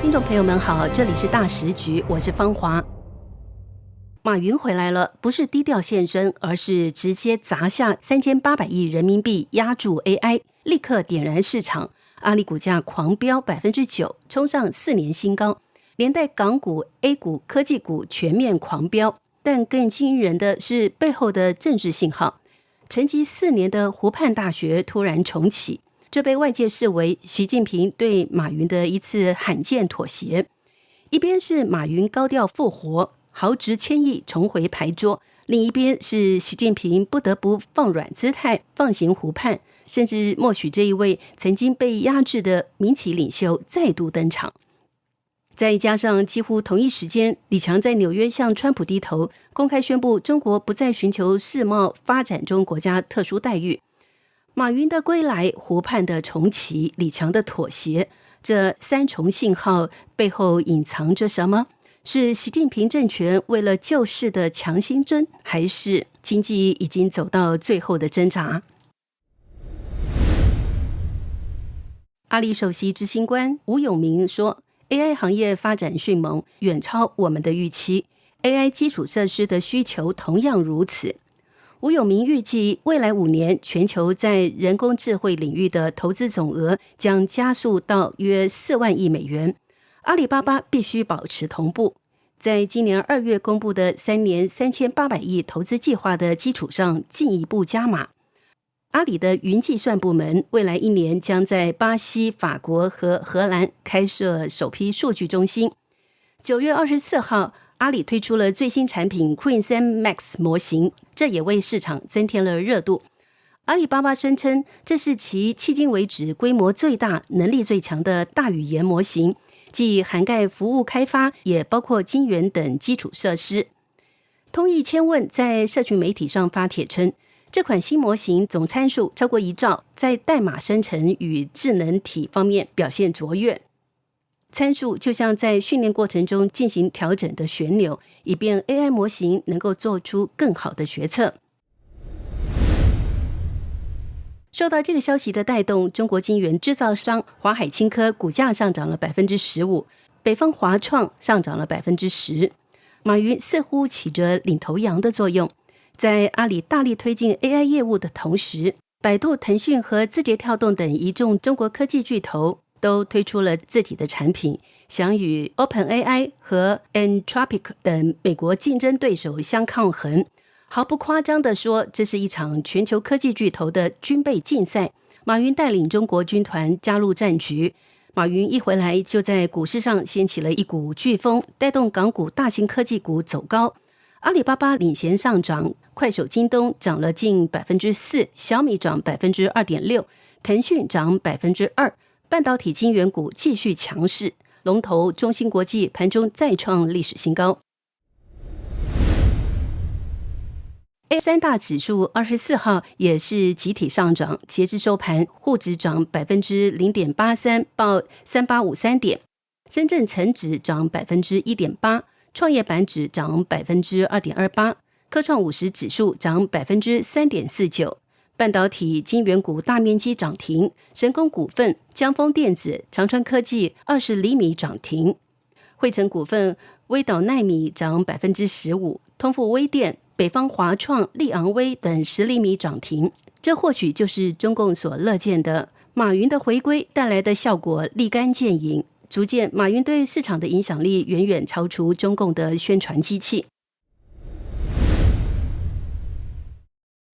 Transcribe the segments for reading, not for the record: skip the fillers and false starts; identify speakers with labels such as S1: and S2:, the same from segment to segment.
S1: 听众朋友们好，这里是大时局，我是芳华。马云回来了，不是低调现身，而是直接砸下3800亿人民币压住 AI， 立刻点燃市场。阿里股价狂飙 9%， 冲上4年新高，连带港股、A 股、科技股全面狂飙。但更惊人的是背后的政治信号，沉寂4年的湖畔大学突然重启，这被外界视为习近平对马云的一次罕见妥协。一边是马云高调复活，豪值1000亿重回牌桌，另一边是习近平不得不放软姿态，放行湖畔，甚至默许这一位曾经被压制的民企领袖再度登场。再加上几乎同一时间，李强在纽约向川普低头，公开宣布中国不再寻求世贸发展中国家特殊待遇。马云的归来，湖畔的重启，李强的妥协，这3重信号背后隐藏着什么？是习近平政权为了救市的强心针，还是经济已经走到最后的挣扎？阿里首席执行官吴永明说， AI 行业发展迅猛，远超我们的预期， AI 基础设施的需求同样如此。吴永明预计未来5年全球在人工智慧领域的投资总额将加速到约4万亿美元，阿里巴巴必须保持同步。在今年2月公布的3年3800亿投资计划的基础上进一步加码。阿里的云计算部门未来1年将在巴西、法国和荷兰开设首批数据中心。9月24号，阿里推出了最新产品 Crane 3 Max 模型，这也为市场增添了热度。阿里巴巴声称，这是其迄今为止规模最大、能力最强的大语言模型，既涵盖服务开发，也包括晶圆等基础设施。通义千问在社群媒体上发帖称，这款新模型总参数超过1兆，在代码生成与智能体方面表现卓越。参数就像在训练过程中进行调整的旋钮，以便 AI 模型能够做出更好的决策。受到这个消息的带动，中国晶圆制造商华海清科股价上涨了 15%， 北方华创上涨了 10%。 马云似乎起着领头羊的作用，在阿里大力推进 AI 业务的同时，百度、腾讯和字节跳动等一众中国科技巨头都推出了自己的产品，想与 OpenAI 和 Anthropic 等美国竞争对手相抗衡。毫不夸张地说，这是一场全球科技巨头的军备竞赛。马云带领中国军团加入战局，马云一回来就在股市上掀起了一股飓风，带动港股大型科技股走高。阿里巴巴领衔上涨，快手、京东涨了近 4%， 小米涨 2.6%， 腾讯涨 2%， 半导体晶圆股继续强势，龙头中芯国际盘中再创历史新高。A3 大指数24号也是集体上涨，截至收盘，沪指涨 0.83%， 报3853点；深圳成指涨 1.8%， 创业板指涨 2.28%， 科创50指数涨 3.49%。半导体晶圆股大面积涨停，神功股份、江丰电子、长川科技20厘米涨停，汇成股份、微导奈米涨 15%， 通富微电、北方华创、力昂微等10厘米涨停。这或许就是中共所乐见的，马云的回归带来的效果立竿见影，逐渐马云对市场的影响力远远超出中共的宣传机器。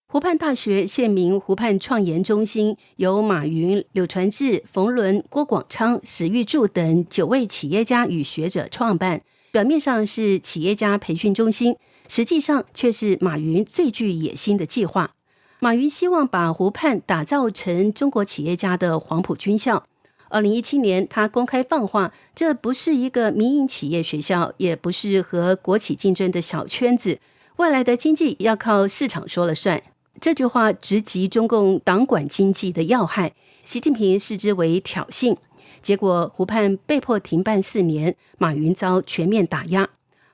S1: 湖畔大学现名湖畔创研中心，由马云、柳传志、冯仑、郭广昌、史玉柱等9位企业家与学者创办，表面上是企业家培训中心，实际上却是马云最具野心的计划。马云希望把湖畔打造成中国企业家的黄埔军校。2017年，他公开放话，这不是一个民营企业学校，也不是和国企竞争的小圈子，未来的经济要靠市场说了算。这句话直击中共党管经济的要害，习近平视之为挑衅。结果湖畔被迫停办4年，马云遭全面打压。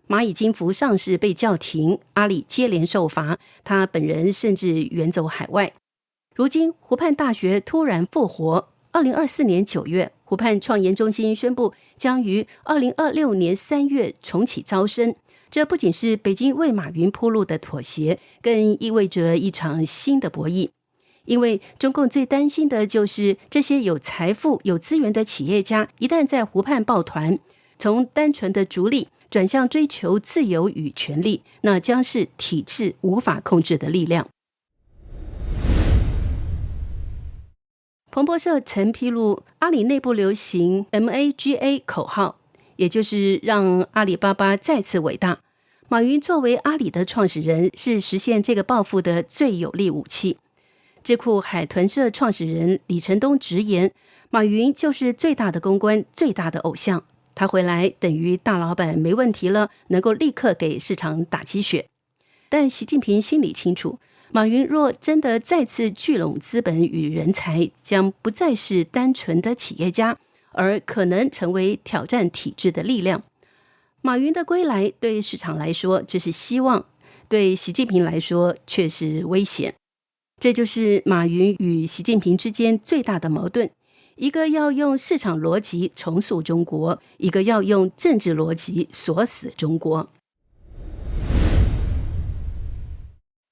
S1: 蚂蚁金服上市被叫停，阿里接连受罚，他本人甚至远走海外。如今湖畔大学突然复活， 2024年9月，湖畔创研中心宣布将于2026年3月重启招生。这不仅是北京为马云铺路的妥协，更意味着一场新的博弈。因为中共最担心的就是这些有财富、有资源的企业家，一旦在湖畔抱团，从单纯的逐利转向追求自由与权利，那将是体制无法控制的力量。彭博社曾披露，阿里内部流行 MAGA 口号，也就是让阿里巴巴再次伟大。马云作为阿里的创始人，是实现这个抱负的最有力武器。智库海豚社创始人李承东直言，马云就是最大的公关，最大的偶像。他回来等于大老板没问题了，能够立刻给市场打鸡血。但习近平心里清楚，马云若真的再次聚拢资本与人才，将不再是单纯的企业家，而可能成为挑战体制的力量。马云的归来对市场来说这是希望，对习近平来说却是危险。这就是马云与习近平之间最大的矛盾，一个要用市场逻辑重塑中国，一个要用政治逻辑锁死中国。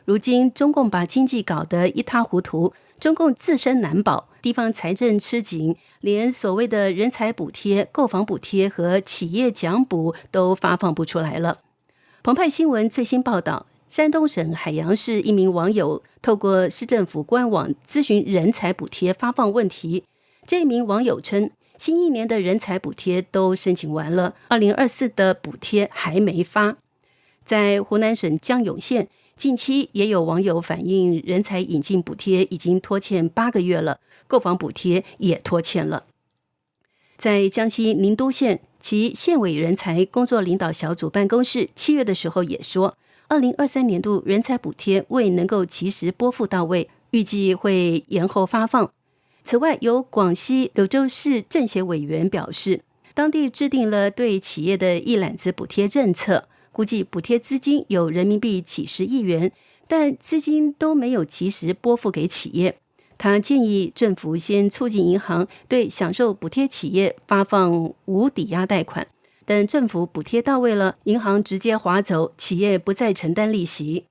S1: 如今中共把经济搞得一塌糊涂，中共自身难保，地方财政吃紧，连所谓的人才补贴、购房补贴和企业奖补都发放不出来了。澎湃新闻最新报道，山东省海阳市一名网友透过市政府官网咨询人才补贴发放问题。这名网友称，新一年的人才补贴都申请完了，2024的补贴还没发。在湖南省江永县，近期也有网友反映，人才引进补贴已经拖欠8个月了，购房补贴也拖欠了。在江西宁都县，其县委人才工作领导小组办公室7月的时候也说，2023年度人才补贴未能够及时拨付到位，预计会延后发放。此外，由广西柳州市政协委员表示，当地制定了对企业的一揽子补贴政策，估计补贴资金有人民币几十亿元，但资金都没有及时拨付给企业。他建议政府先促进银行对享受补贴企业发放无抵押贷款，等政府补贴到位了，银行直接划走，企业不再承担利息。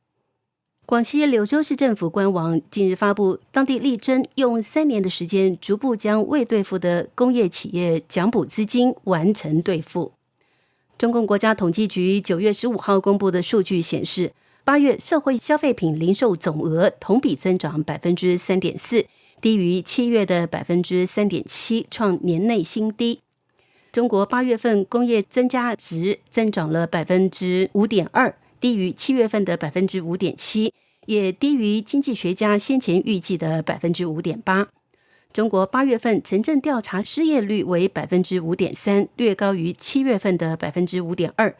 S1: 广西柳州市政府官网近日发布，当地力争用3年的时间，逐步将未兑付的工业企业奖补资金完成兑付。中共国家统计局9月15号公布的数据显示，8月社会消费品零售总额同比增长 3.4%， 低于7月的 3.7%， 创年内新低。中国8月份工业增加值增长了 5.2%， 低于7月份的 5.7%， 也低于经济学家先前预计的 5.8%。中国8月份城镇调查失业率为 5.3%， 略高于7月份的 5.2%。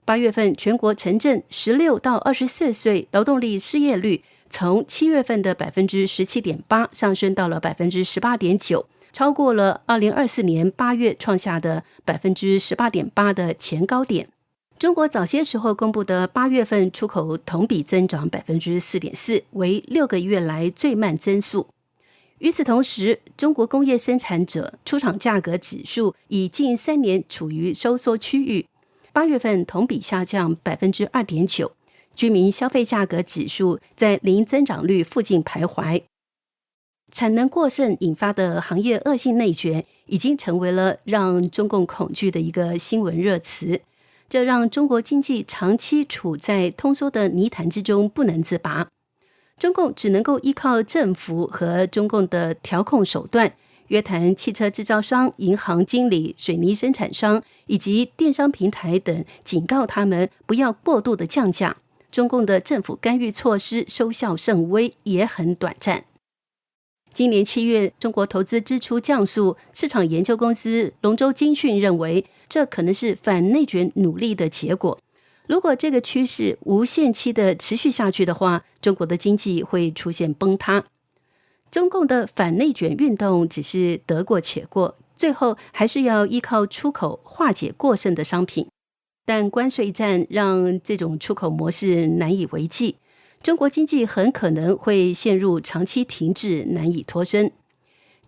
S1: 8月份全国城镇16到24岁劳动力失业率从7月份的 17.8% 上升到了 18.9%， 超过了2024年8月创下的 18.8% 的前高点。中国早些时候公布的8月份出口同比增长 4.4%， 为6个月来最慢增速。与此同时，中国工业生产者出厂价格指数已近3年处于收缩区域，8月份同比下降 2.9%， 居民消费价格指数在零增长率附近徘徊。产能过剩引发的行业恶性内卷已经成为了让中共恐惧的一个新闻热词，这让中国经济长期处在通缩的泥潭之中不能自拔。中共只能够依靠政府和中共的调控手段，约谈汽车制造商、银行经理、水泥生产商以及电商平台等，警告他们不要过度的降价。中共的政府干预措施收效甚微，也很短暂。今年7月，中国投资支出降速，市场研究公司龙舟精讯认为，这可能是反内卷努力的结果。如果这个趋势无限期的持续下去的话，中国的经济会出现崩塌。中共的反内卷运动只是得过且过，最后还是要依靠出口化解过剩的商品。但关税战让这种出口模式难以为继，中国经济很可能会陷入长期停滞，难以脱身。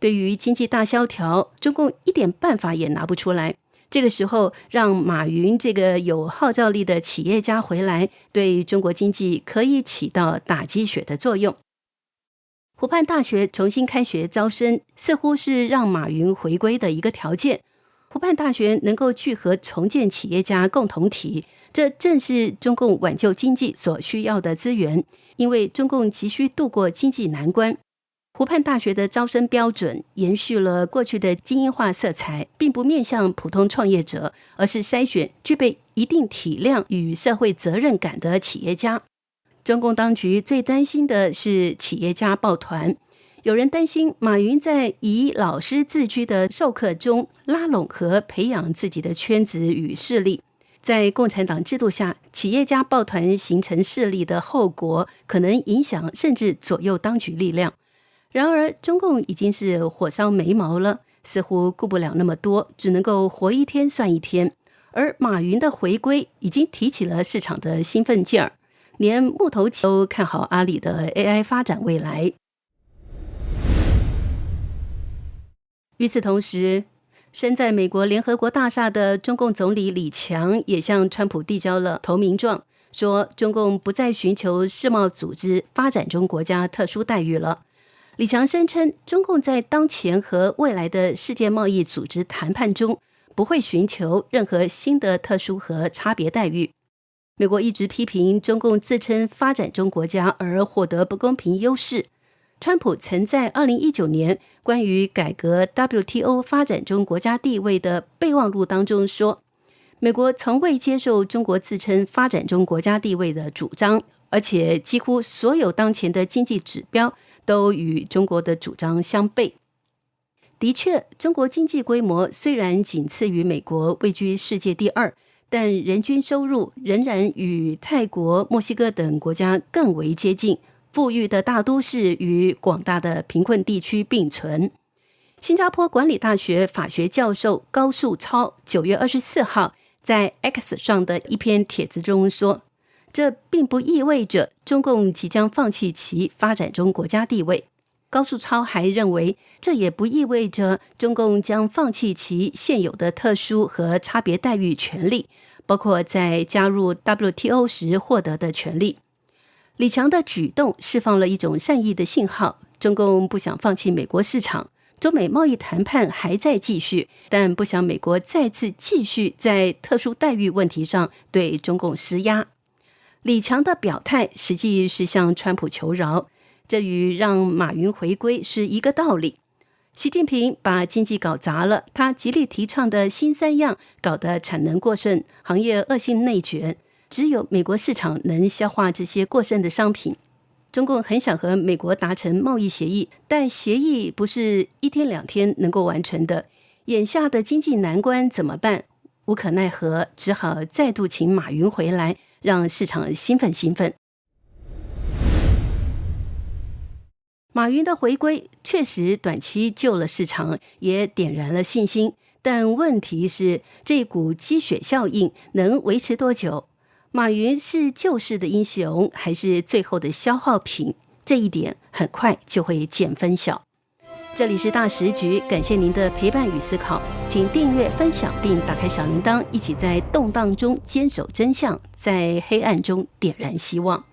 S1: 对于经济大萧条，中共一点办法也拿不出来。这个时候，让马云这个有号召力的企业家回来，对中国经济可以起到打鸡血的作用。湖畔大学重新开学招生，似乎是让马云回归的一个条件。湖畔大学能够聚合重建企业家共同体，这正是中共挽救经济所需要的资源，因为中共急需度过经济难关。湖畔大学的招生标准延续了过去的精英化色彩，并不面向普通创业者，而是筛选具备一定体量与社会责任感的企业家。中共当局最担心的是企业家抱团，有人担心马云在以老师自居的授课中拉拢和培养自己的圈子与势力。在共产党制度下，企业家抱团形成势力的后果可能影响甚至左右当局力量。然而中共已经是火烧眉毛了，似乎顾不了那么多，只能够活一天算一天。而马云的回归已经提起了市场的兴奋劲儿，连木头企都看好阿里的 AI 发展未来。与此同时，身在美国联合国大厦的中共总理李强也向川普递交了投名状，说中共不再寻求世贸组织发展中国家特殊待遇了。李强声称，中共在当前和未来的世界贸易组织谈判中不会寻求任何新的特殊和差别待遇。美国一直批评中共自称发展中国家而获得不公平优势。川普曾在2019年关于改革 WTO 发展中国家地位的备忘录当中说，美国从未接受中国自称发展中国家地位的主张，而且几乎所有当前的经济指标都与中国的主张相悖。的确，中国经济规模虽然仅次于美国，位居世界第2，但人均收入仍然与泰国、墨西哥等国家更为接近，富裕的大都市与广大的贫困地区并存。新加坡管理大学法学教授高树超9月24号在 X 上的一篇帖子中说，这并不意味着中共即将放弃其发展中国家地位。高树超还认为，这也不意味着中共将放弃其现有的特殊和差别待遇权利，包括在加入 WTO 时获得的权利。李强的举动释放了一种善意的信号，中共不想放弃美国市场，中美贸易谈判还在继续，但不想美国再次继续在特殊待遇问题上对中共施压。李强的表态实际是向川普求饶，这与让马云回归是一个道理。习近平把经济搞砸了，他极力提倡的新3样搞得产能过剩，行业恶性内卷，只有美国市场能消化这些过剩的商品。中共很想和美国达成贸易协议，但协议不是1天2天能够完成的。眼下的经济难关怎么办？无可奈何，只好再度请马云回来，让市场兴奋。马云的回归确实短期救了市场，也点燃了信心，但问题是这股积雪效应能维持多久？马云是救市的英雄，还是最后的消耗品？这一点很快就会见分晓。这里是大时局，感谢您的陪伴与思考，请订阅、分享并打开小铃铛，一起在动荡中坚守真相，在黑暗中点燃希望。